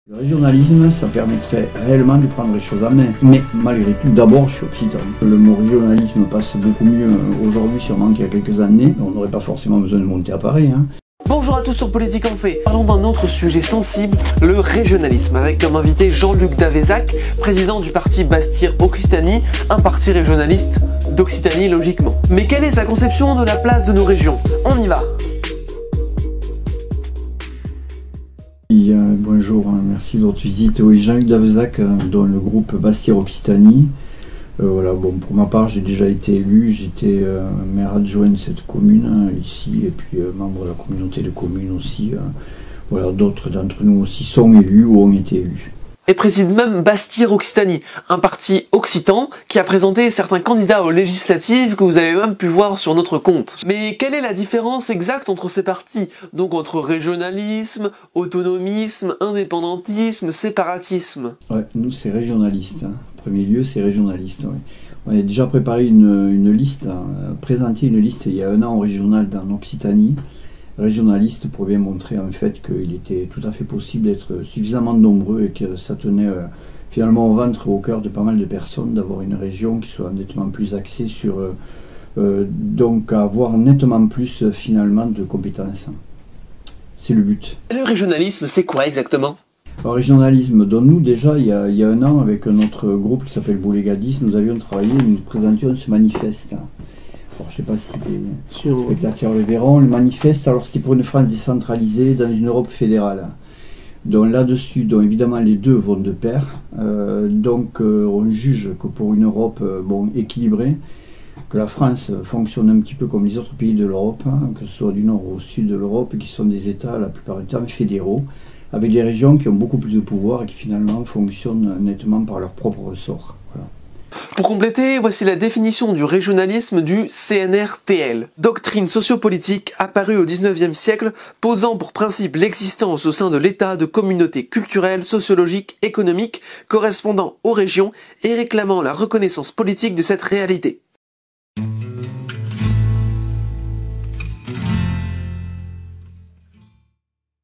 Le régionalisme, ça permettrait réellement de prendre les choses en main. Mais malgré tout, d'abord, je suis occitan. Le mot régionalisme passe beaucoup mieux aujourd'hui sûrement qu'il y a quelques années. On n'aurait pas forcément besoin de monter à Paris. Bonjour à tous sur Politique en fait. Parlons d'un autre sujet sensible, le régionalisme, avec comme invité Jean-Luc Davezac, président du parti Bastir-Occitanie, un parti régionaliste d'Occitanie logiquement. Mais quelle est sa conception de la place de nos régions? On y va. Bonjour, merci de votre visite. Oui, Jean-Luc Davezac, dans le groupe Bastir-Occitanie. Pour ma part, j'ai déjà été élu, j'étais maire adjoint de cette commune ici, et puis membre de la communauté de communes aussi. D'autres d'entre nous aussi sont élus ou ont été élus. Et préside même Bastir-Occitanie, un parti occitan qui a présenté certains candidats aux législatives que vous avez même pu voir sur notre compte. Mais quelle est la différence exacte entre ces partis? Donc entre régionalisme, autonomisme, indépendantisme, séparatisme? Ouais, nous c'est régionaliste. En premier lieu, c'est régionaliste. Ouais. On a déjà préparé une liste, présenté une liste il y a un an au régional dans Occitanie. Régionaliste pour bien montrer en fait qu'il était tout à fait possible d'être suffisamment nombreux et que ça tenait finalement au ventre et au cœur de pas mal de personnes d'avoir une région qui soit nettement plus axée sur donc avoir nettement plus finalement de compétences. C'est le but. Le régionalisme, c'est quoi exactement? Le régionalisme, dont nous déjà il y a un an avec notre groupe qui s'appelle Boulégadis, nous avions travaillé, nous présentions ce manifeste. Alors, je ne sais pas si les spectateurs le verront, le manifeste, alors c'était pour une France décentralisée dans une Europe fédérale. Donc là-dessus, évidemment les deux vont de pair. On juge que pour une Europe équilibrée, que la France fonctionne un petit peu comme les autres pays de l'Europe, que ce soit du nord au sud de l'Europe, qui sont des États la plupart du temps fédéraux, avec des régions qui ont beaucoup plus de pouvoir et qui finalement fonctionnent nettement par leur propre ressort. Voilà. Pour compléter, voici la définition du régionalisme du CNRTL. Doctrine sociopolitique apparue au XIXe siècle, posant pour principe l'existence au sein de l'État de communautés culturelles, sociologiques, économiques, correspondant aux régions et réclamant la reconnaissance politique de cette réalité.